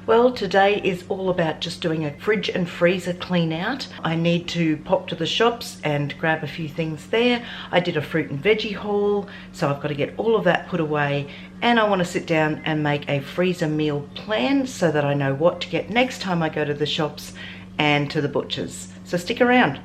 Well, today is all about just doing a fridge and freezer clean out. I need to pop to the shops and grab a few things there. I did a fruit and veggie haul, so I've got to get all of that put away, and I want to sit down and make a freezer meal plan so that I know what to get next time I go to the shops and to the butchers. So stick around.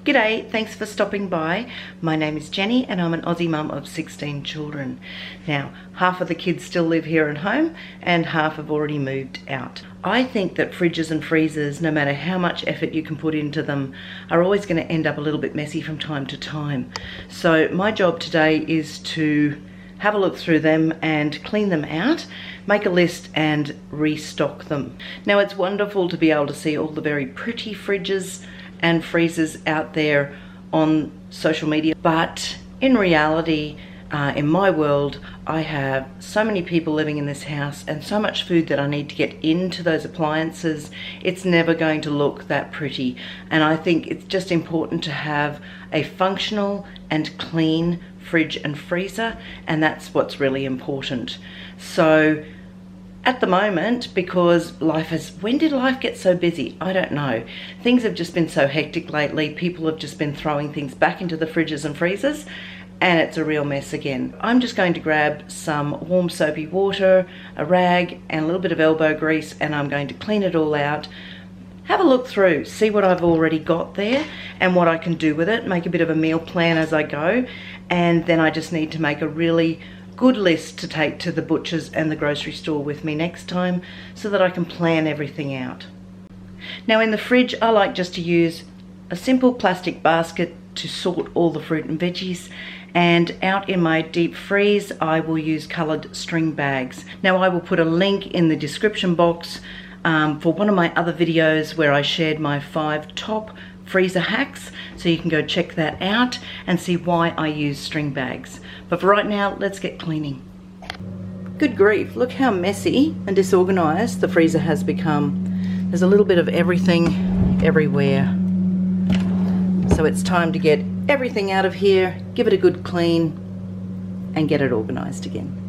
G'day, thanks for stopping by. My name is Jenny and I'm an Aussie mum of 16 children. Now, half of the kids still live here at home and half have already moved out. I think that fridges and freezers, no matter how much effort you can put into them, are always going to end up a little bit messy from time to time. So my job today is to have a look through them and clean them out, make a list and restock them. Now, it's wonderful to be able to see all the very pretty fridges and freezers out there on social media, but in reality, in my world, I have so many people living in this house and so much food that I need to get into those appliances. It's never going to look that pretty, and I think it's just important to have a functional and clean fridge and freezer, and that's what's really important. So at the moment, because when did life get so busy? I don't know. Things have just been so hectic lately. People have just been throwing things back into the fridges and freezers, and it's a real mess again. I'm just going to grab some warm soapy water, a rag, and a little bit of elbow grease, and I'm going to clean it all out. Have a look through, see what I've already got there and what I can do with it, make a bit of a meal plan as I go, and then I just need to make a really good list to take to the butchers and the grocery store with me next time so that I can plan everything out. Now, in the fridge, I like just to use a simple plastic basket to sort all the fruit and veggies, and out in my deep freeze I will use coloured string bags. Now, I will put a link in the description box for one of my other videos where I shared my 5 top freezer hacks, so you can go check that out and see why I use string bags. But for right now, let's get cleaning. Good grief, look how messy and disorganized the freezer has become. There's a little bit of everything everywhere. So it's time to get everything out of here, give it a good clean, and get it organized again.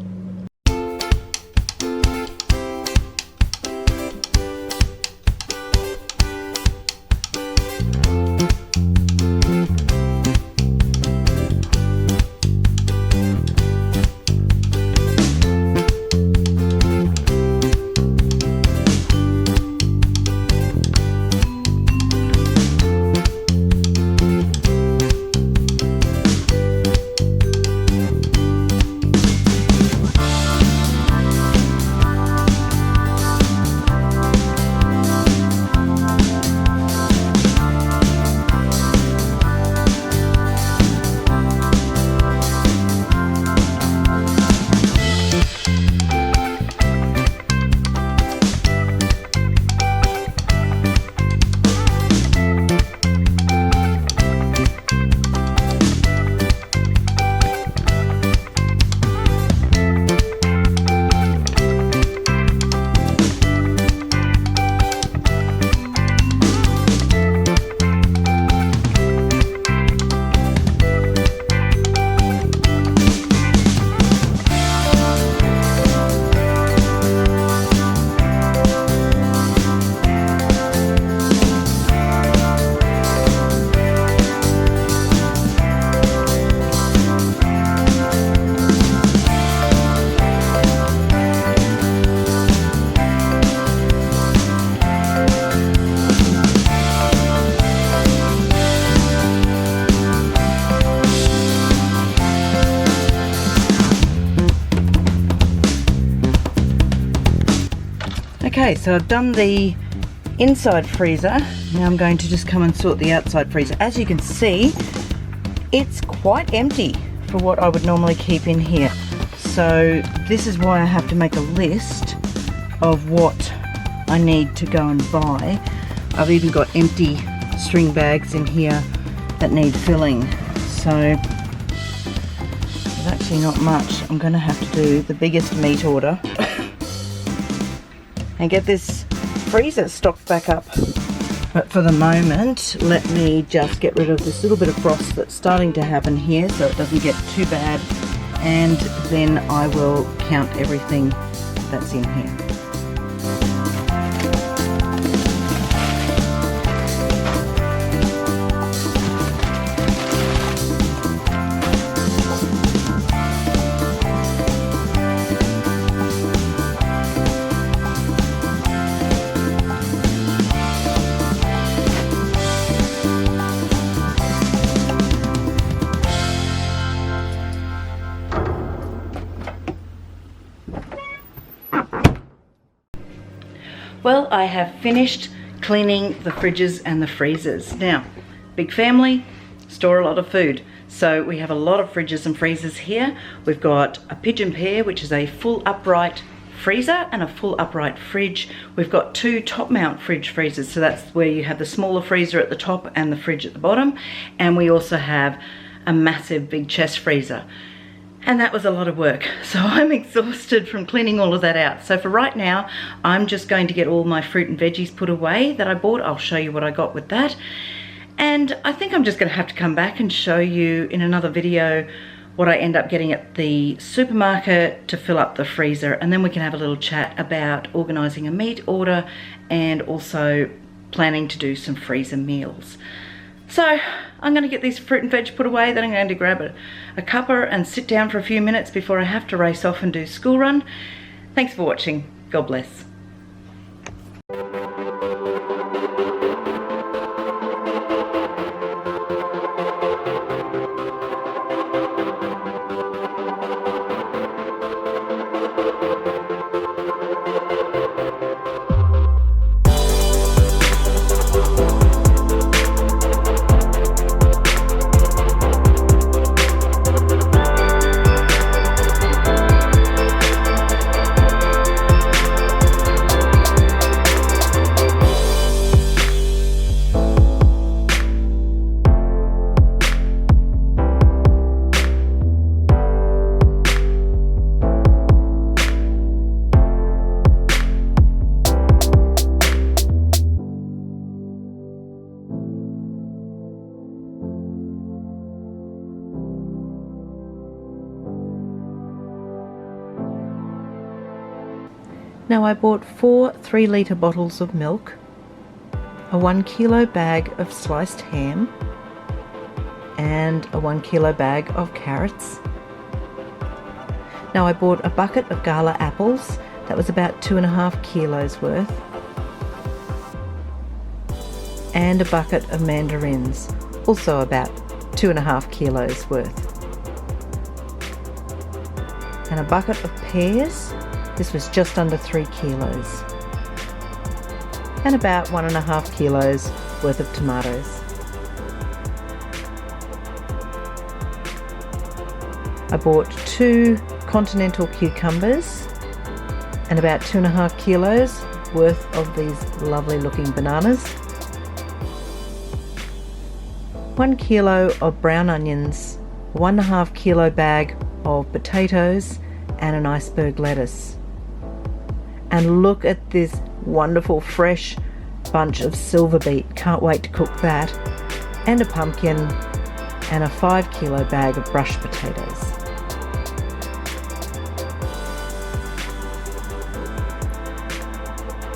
Okay, so I've done the inside freezer. Now I'm going to just come and sort the outside freezer. As you can see, it's quite empty for what I would normally keep in here. So this is why I have to make a list of what I need to go and buy. I've even got empty string bags in here that need filling. so there's actually not much. I'm going to have to do the biggest meat order and get this freezer stocked back up. But for the moment, let me just get rid of this little bit of frost that's starting to happen here so it doesn't get too bad, and then I will count everything that's in here. Well, I have finished cleaning the fridges and the freezers. Now, big family, store a lot of food. So we have a lot of fridges and freezers here. We've got a pigeon pair, which is a full upright freezer and a full upright fridge. We've got 2 top mount fridge freezers. So that's where you have the smaller freezer at the top and the fridge at the bottom. And we also have a massive big chest freezer. And that was a lot of work. So I'm exhausted from cleaning all of that out. So for right now, I'm just going to get all my fruit and veggies put away that I bought. I'll show you what I got with that. And I think I'm just gonna have to come back and show you in another video what I end up getting at the supermarket to fill up the freezer. And then we can have a little chat about organizing a meat order and also planning to do some freezer meals. So I'm going to get this fruit and veg put away, then I'm going to grab a cuppa and sit down for a few minutes before I have to race off and do school run. Thanks for watching. God bless. Now I bought 4 3-litre bottles of milk, a 1 kilo bag of sliced ham, and a 1 kilo bag of carrots. Now I bought a bucket of gala apples, that was about 2.5 kilos worth, and a bucket of mandarins, also about 2.5 kilos worth, and a bucket of pears. This was just under 3 kilos, and about 1.5 kilos worth of tomatoes. I bought 2 continental cucumbers and about 2.5 kilos worth of these lovely looking bananas, 1 kilo of brown onions, 1.5 kilo bag of potatoes, and an iceberg lettuce. And look at this wonderful fresh bunch of silver beet, can't wait to cook that, and a pumpkin, and a 5 kilo bag of brushed potatoes.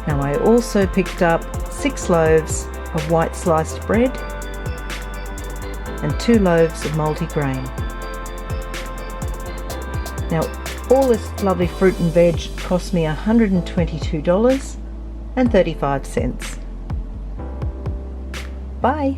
Now I also picked up 6 loaves of white sliced bread and 2 loaves of multigrain. Now all this lovely fruit and veg cost me $122.35. Bye!